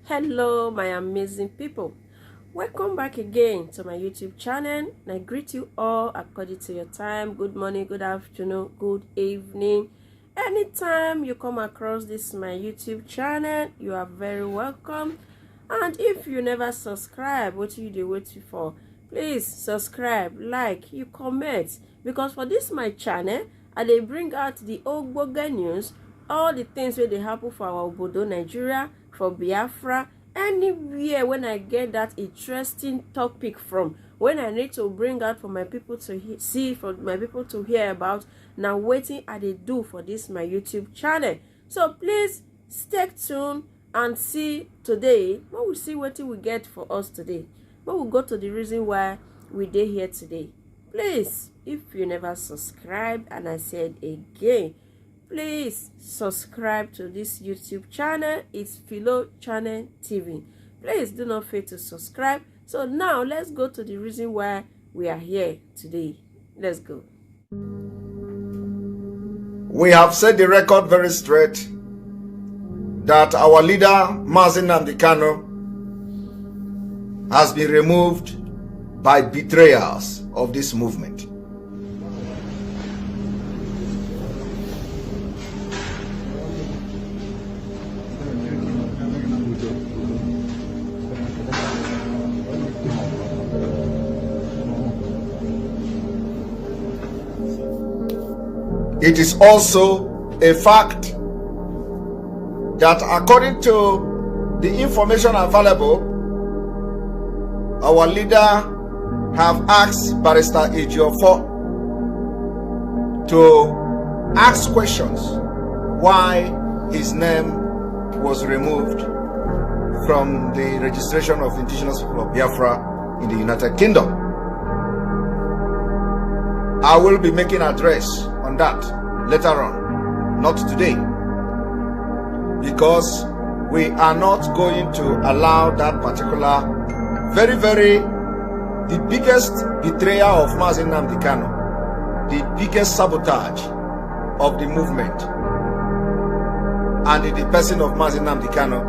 Hello my amazing people, welcome back again to my YouTube channel, and I greet you all according to your time. Good morning, good afternoon, good evening. Anytime you come across this my YouTube channel, you are very welcome. And if you never subscribe, what you do waiting for? Please subscribe, like, you comment, because for this my channel I dey bring out the ogbonge news, all the things where they happen for our obodo Nigeria, for Biafra, anywhere. When I get that interesting topic from, when I need to bring out for my people to see, for my people to hear about, now waiting I dey do for this my YouTube channel. So please stay tuned and see today. When we see what we get for us today, when we go to the reason why we dey here today. Please, if you never subscribe, and I said again, please subscribe to this YouTube channel. It's Philo Channel TV. Please do not fail to subscribe. So now let's go to the reason why we are here today. Let's go. We have set the record very straight that our leader, Mazi Namdi Kanu, has been removed by betrayals of this movement. It is also a fact that according to the information available, our leader have asked Barrister Ejiofor to ask questions why his name was removed from the registration of Indigenous people of Biafra in the United Kingdom. I will be making an address on that later on, not today, because we are not going to allow that particular the biggest betrayal of Mazi Namdi Kanu, the biggest sabotage of the movement and the person of Mazi Namdi Kanu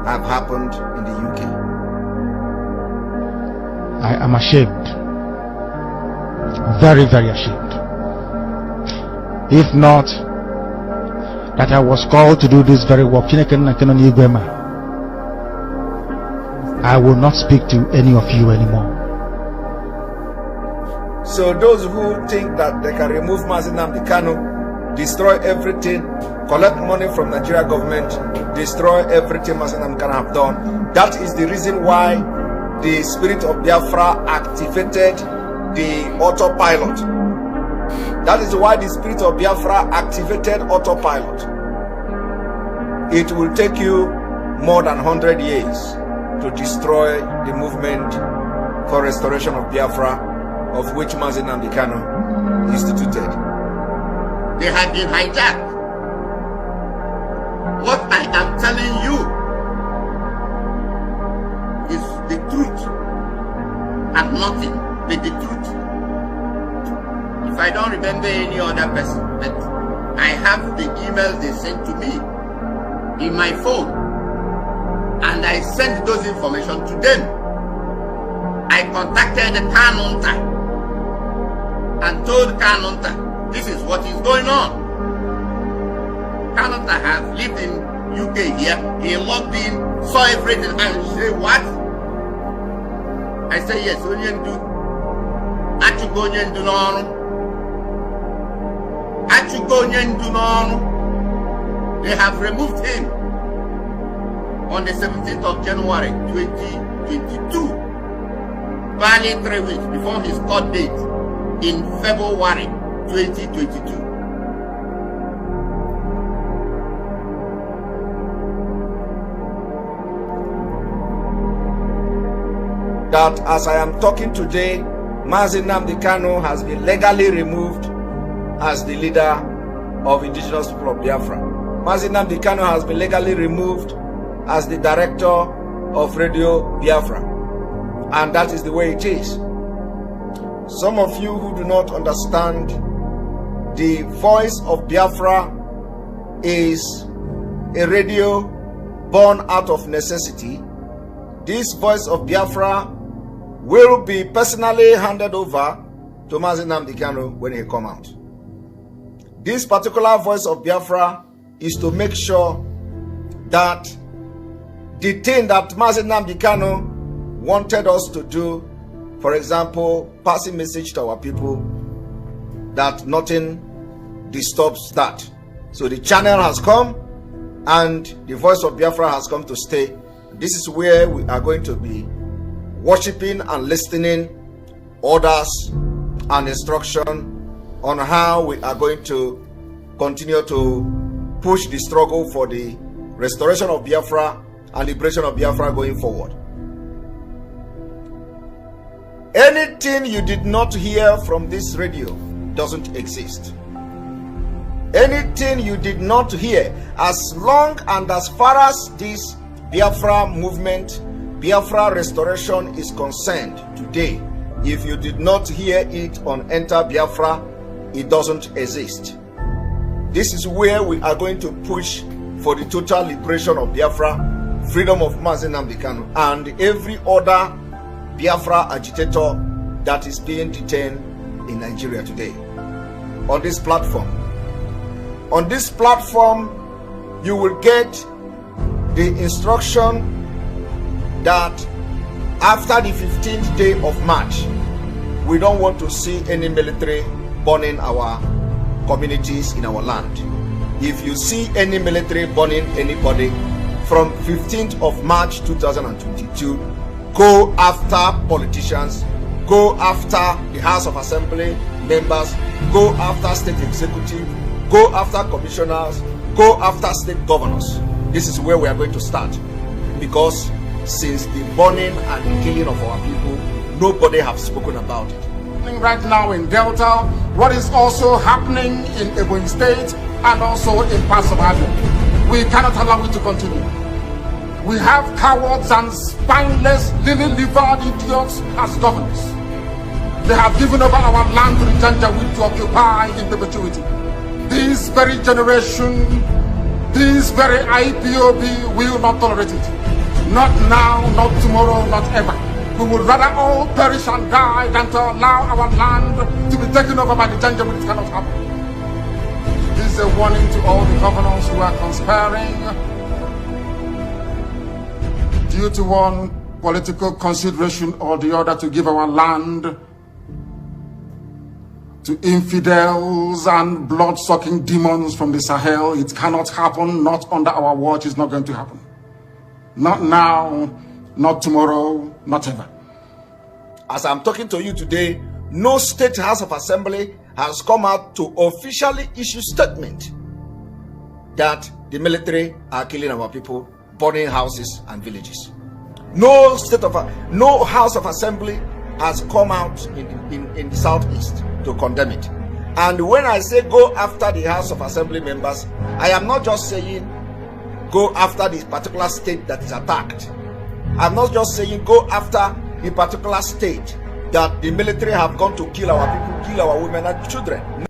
have happened in the UK. I am ashamed. Very, very ashamed. If not that I was called to do this very work, I will not speak to any of you anymore. So those who think that they can remove Mazi Namdi Kanu, destroy everything, collect money from Nigeria government, destroy everything Mazi Namdi Kanu have done, that is the reason why the spirit of Biafra activated the autopilot. That is why the spirit of Biafra activated autopilot. It will take you more than 100 years to destroy the movement for restoration of Biafra, of which Mazi Namdi Kanu instituted. They have been hijacked. What I am telling you is the truth and nothing but the truth. If I don't remember any other person, but I have the emails they sent to me in my phone, and I sent those information to them. I contacted the Kanunta and told Kanunta, this is what is going on. Kanunta has lived in UK here. He logged in, saw everything, and said, what? I said, yes, they have removed him on the 17th of January 2022, barely 3 weeks before his court date in February 2022. That as I am talking today, Mazi Namdi Kanu has been legally removed as the leader of Indigenous people of Biafra. Mazi Namdi Kanu has been legally removed as the director of Radio Biafra. And that is the way it is. Some of you who do not understand, the voice of Biafra is a radio born out of necessity, this voice of Biafra will be personally handed over to Mazi Namdi Kanu when he come out. This particular voice of Biafra is to make sure that the thing that Mazi Namdi Kanu wanted us to do, for example, passing message to our people, that nothing disturbs that. So the channel has come and the voice of Biafra has come to stay. This is where we are going to be worshiping and listening orders and instruction on how we are going to continue to push the struggle for the restoration of Biafra and liberation of Biafra going forward. Anything you did not hear from this radio doesn't exist. Anything you did not hear, as long and as far as this Biafra movement, Biafra restoration is concerned today, if you did not hear it on Enter Biafra, it doesn't exist. This is where we are going to push for the total liberation of Biafra, freedom of Mazi Namdi Kanu, and every other Biafra agitator that is being detained in Nigeria today. On this platform, you will get the instruction that after the 15th day of March, we don't want to see any military burning our communities in our land. If you see any military burning anybody from 15th of March 2022, go after politicians, go after the House of Assembly members, go after state executive, go after commissioners, go after state governors. This is where we are going to start, because since the burning and the killing of our people, nobody has spoken about it. Right now in Delta, what is also happening in Ebonyi State and also in parts of Abia. We cannot allow it to continue. We have cowards and spineless, lily-livered idiots as governors. They have given over our land to the Janjaweed to occupy in perpetuity. This very generation, this very IPOB will not tolerate it. Not now, not tomorrow, not ever. We would rather all perish and die than to allow our land to be taken over by the Janjaweed. It cannot happen. This is a warning to all the governors who are conspiring due to one political consideration or the other to give our land to infidels and blood-sucking demons from the Sahel. It cannot happen. Not under our watch. It's not going to happen. Not now, not tomorrow, not ever. As I'm talking to you today, no state House of Assembly has come out to officially issue statement that the military are killing our people, burning houses and villages. No House of Assembly has come out in the Southeast to condemn it. And when I say go after the House of Assembly members, I am not just saying go after the particular state that is attacked. I'm not just saying go after the particular state that the military have gone to kill our people, kill our women and children.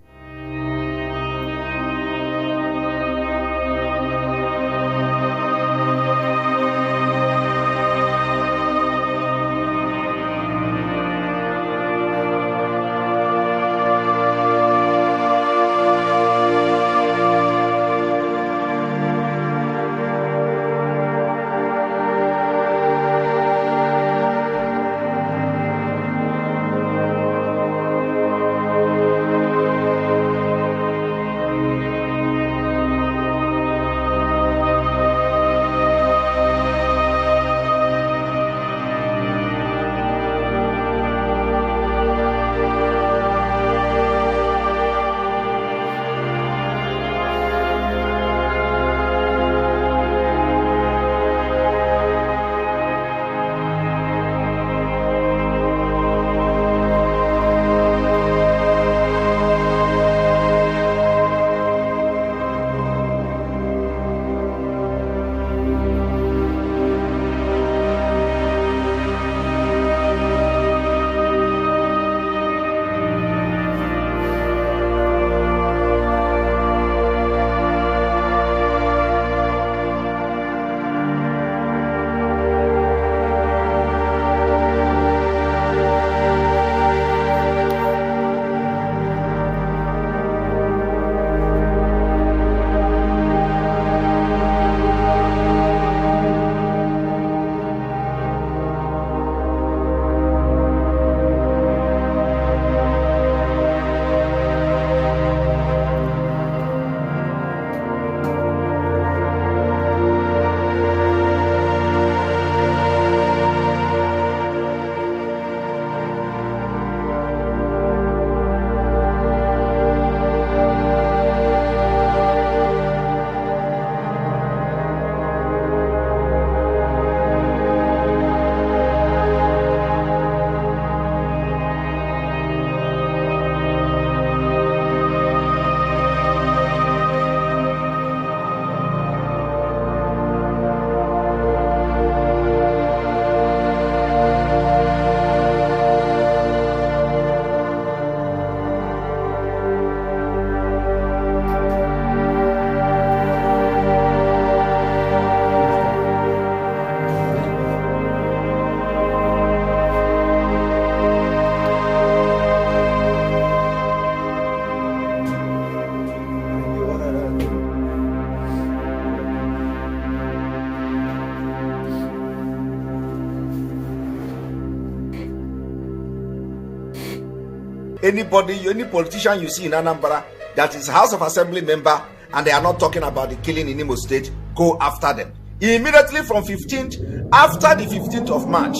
Anybody, any politician you see in Anambra that is House of Assembly member and they are not talking about the killing in Imo State, go after them. Immediately from 15th, after the 15th of March,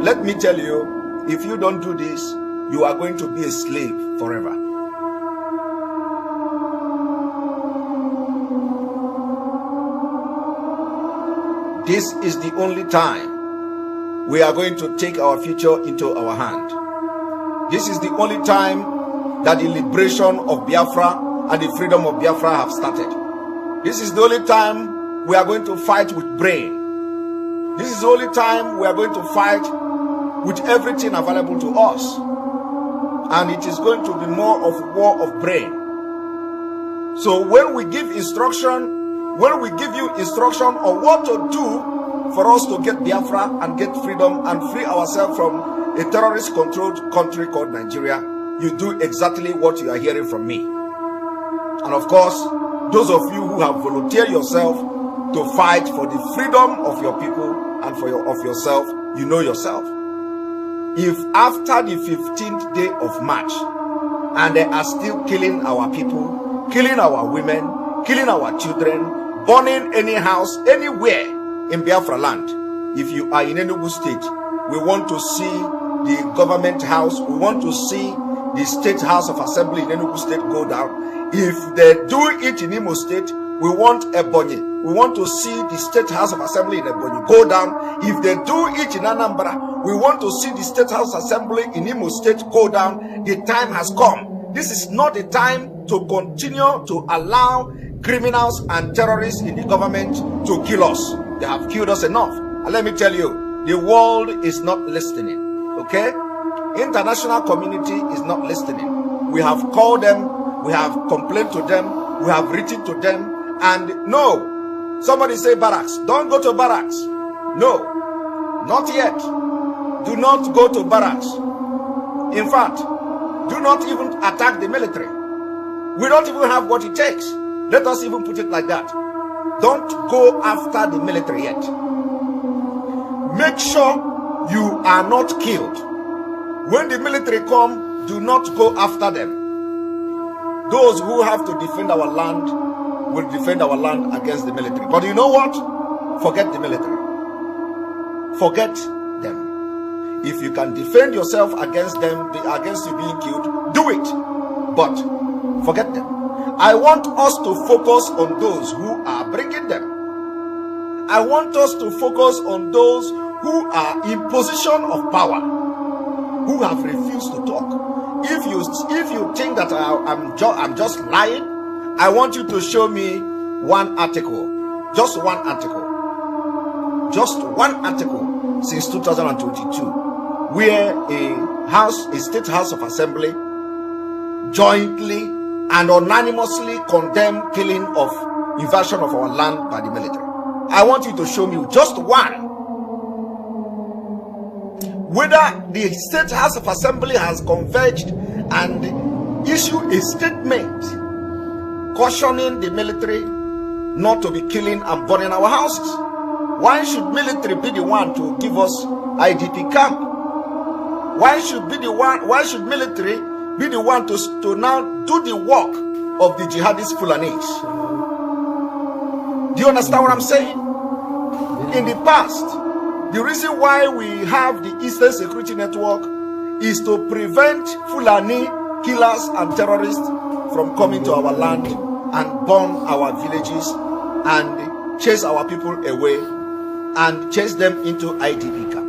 let me tell you, if you don't do this, you are going to be a slave forever. This is the only time we are going to take our future into our hand. This is the only time that the liberation of Biafra and the freedom of Biafra have started. This is the only time we are going to fight with brain. This is the only time we are going to fight with everything available to us. And it is going to be more of war of brain. So when we give instruction, when we give you instruction on what to do for us to get Biafra and get freedom and free ourselves from a terrorist-controlled country called Nigeria, you do exactly what you are hearing from me. And of course, those of you who have volunteered yourself to fight for the freedom of your people and for of yourself, you know yourself. If after the 15th day of March, and they are still killing our people, killing our women, killing our children, burning any house, anywhere in Biafra land, if you are in Enugu State, we want to see the government house, we want to see the State House of Assembly in Enugu State go down. If they do it in Imo State, we want Ebonyi. We want to see the State House of Assembly in Ebonyi go down. If they do it in Anambra, we want to see the State House Assembly in Imo State go down. The time has come. This is not the time to continue to allow criminals and terrorists in the government to kill us. They have killed us enough. And let me tell you, the world is not listening. Okay? International community is not listening. We have called them, we have complained to them, we have written to them, and no. Somebody say barracks. Don't go to barracks. No, not yet. Do not go to barracks. In fact, do not even attack the military. We don't even have what it takes. Let us even put it like that. Don't go after the military yet. Make sure you are not killed. When the military come, do not go after them. Those who have to defend our land will defend our land against the military. But you know what? Forget the military. Forget them. If you can defend yourself against them, against you being killed, do it. But forget them. I want us to focus on those who are bringing them. I want us to focus on those who are in position of power, who have refused to talk. If you think that I'm just lying, I want you to show me one article, just one article since 2022, where a State House of Assembly jointly and unanimously condemned killing of invasion of our land by the military. I want you to show me just one. Whether the State House of Assembly has converged and issued a statement cautioning the military not to be killing and burning our houses. Why should military be the one to give us IDP camp? Why should military be the one to now do the work of the jihadist Fulanis? Do you understand what I'm saying? In the past, the reason why we have the Eastern Security Network is to prevent Fulani killers and terrorists from coming to our land and burn our villages and chase our people away and chase them into IDP camp.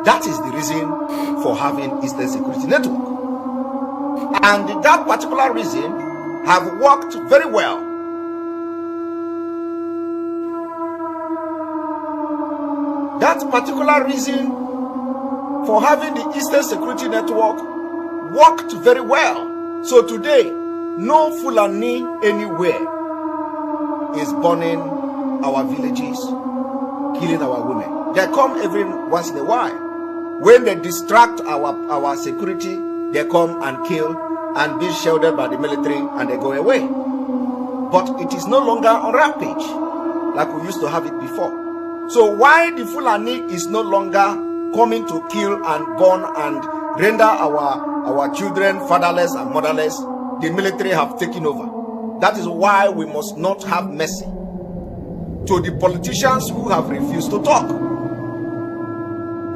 That is the reason for having Eastern Security Network. And that particular reason have worked very well. That particular reason for having the Eastern Security Network worked very well. So today, no Fulani anywhere is burning our villages, killing our women. They come every once in a while. When they distract our security, they come and kill and be shielded by the military and they go away. But it is no longer on rampage like we used to have it before. So why the Fulani is no longer coming to kill and burn and render our our children fatherless and motherless, the military have taken over. That is why we must not have mercy to the politicians who have refused to talk.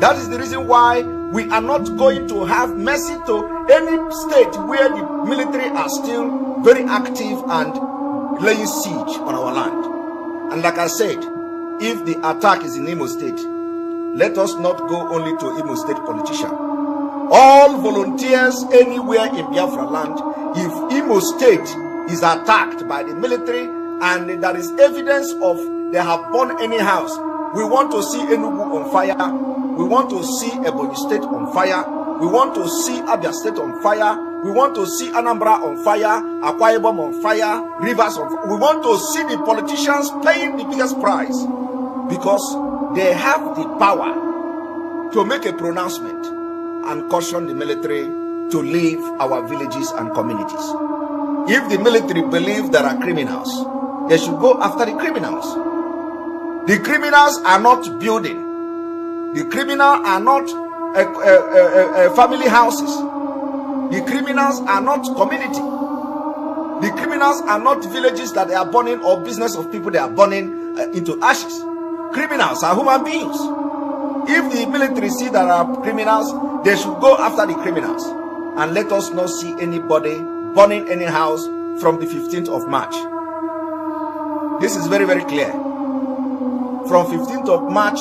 That is the reason why we are not going to have mercy to any state where the military are still very active and laying siege on our land. And like I said, if the attack is in Imo State, let us not go only to Imo State politicians. All volunteers anywhere in Biafra land, if Imo State is attacked by the military and there is evidence of they have burned any house, we want to see Enugu on fire, we want to see Ebonyi State on fire, we want to see Abia State on fire, we want to see Anambra on fire, Akwa Ibom on fire, Rivers on fire. We want to see the politicians paying the biggest price because they have the power to make a pronouncement and caution the military to leave our villages and communities. If the military believe there are criminals, they should go after the criminals. The criminals are not building. The criminals are not family houses. The criminals are not community. The criminals are not villages that they are burning or business of people they are burning into ashes. Criminals are human beings. If the military see there are criminals, they should go after the criminals. And let us not see anybody burning any house from the 15th of March. This is very, very clear. From 15th of March,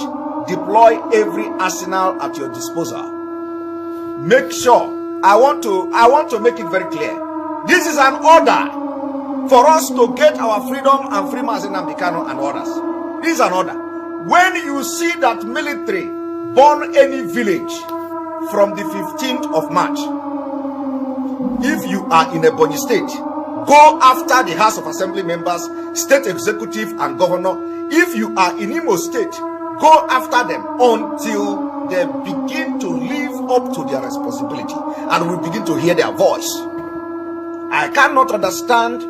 deploy every arsenal at your disposal. Make sure, I want to make it very clear. This is an order for us to get our freedom and free Namdi Kanu and others. This is an order. When you see that military burn any village from the 15th of March, if you are in Ebonyi State, go after the House of Assembly members, state executive and governor. If you are in Imo State, go after them until they begin to live up to their responsibility and we begin to hear their voice. I cannot understand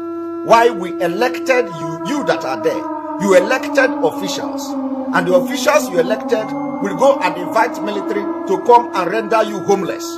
why we elected you that are there. You elected officials, and the officials you elected will go and invite military to come and render you homeless.